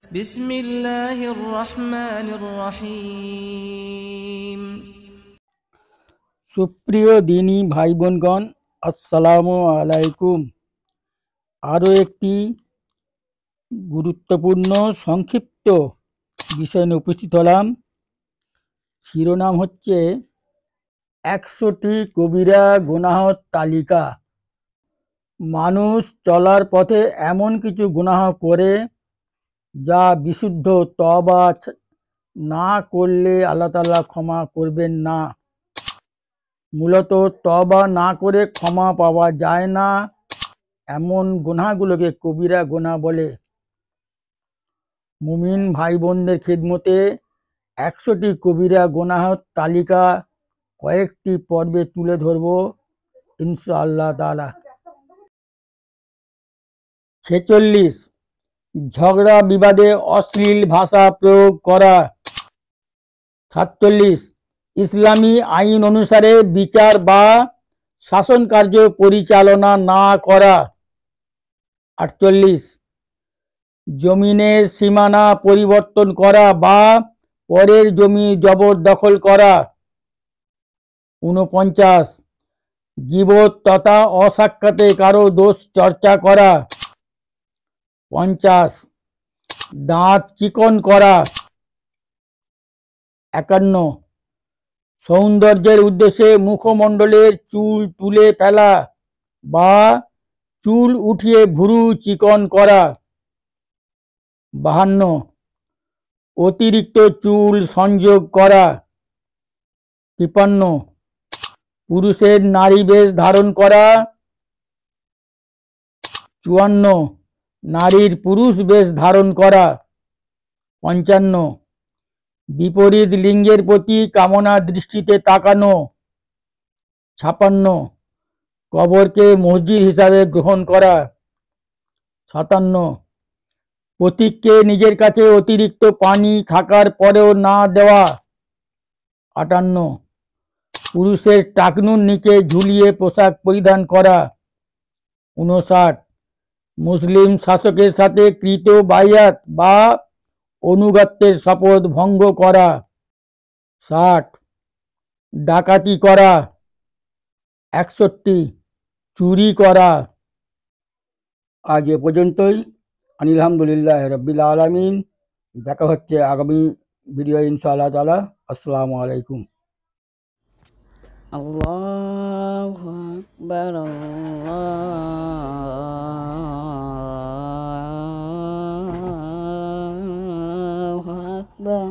বিসমিল্লাহির রহমানির রহিম। সুপ্রিয় দিনী ভাই বোনগণ, আসসালামু আলাইকুম। আরও একটি গুরুত্বপূর্ণ সংক্ষিপ্ত বিষয় নিয়ে উপস্থিত হলাম। শিরোনাম হচ্ছে 100টি কবিরা গুনাহর তালিকা। মানুষ চলার পথে এমন কিছু গুনাহ করে যা বিশুদ্ধ তওবা না করলে আল্লাহ তাআলা ক্ষমা করবেন না। মূলত তওবা না করে ক্ষমা পাওয়া যায় না এমন গুনাহগুলোকে কবিরা গুনাহ বলে। মুমিন ভাই বোনদের খিদমতে 100টি কবিরা গুনাহর তালিকা কয়েকটি পর্বে তুলে ধরব ইনশাআল্লাহ তাআলা। 46, ঝগড়া বিবাদে অশ্লীল ভাষা প্রয়োগ করা। 47, ইসলামী আইন অনুসারে বিচার বা শাসন কার্য পরিচালনা না করা। 48, জমিনের সীমানা পরিবর্তন করা বা পরের জমি জবরদখল করা। 49, গীবত তথা অসাক্ষাতে কারো দোষ চর্চা করা। 50, দাঁত চিকন করা। 51, সৌন্দর্যের উদ্দেশ্যে মুখমণ্ডলের চুল তুলে ফেলা বা চুল উঠিয়ে ভুরু চিকন করা। 52, অতিরিক্ত চুল সংযোগ করা। 53, পুরুষের নারী বেশ ধারণ করা। 54, নারীর পুরুষ বেশ ধারণ করা। 55, বিপরীত লিঙ্গের প্রতি কামনা দৃষ্টিতে তাকানো। 56, কবরকে মসজিদ হিসাবে গ্রহণ করা। 57, প্রতীককে নিজের কাছে অতিরিক্ত পানি থাকার পরেও না দেওয়া। 58, পুরুষের টাকনুর নিচে ঝুলিয়ে পোশাক পরিধান করা। 59, মুসলিম শাসকের সাথে কৃত বায়াত বা অনুগত্যের শপথ ভঙ্গ করা। 60, ডাকাতি করা। 61, চুরি করা। আজ এ পর্যন্তই। আলহামদুলিল্লাহ রাব্বিল আলামিন। দেখা হচ্ছে আগামী ভিডিও ইনশাআল্লাহ তাআলা। আসসালামু আলাইকুম। আল্লাহু আকবার, আল্লাহু আকবার।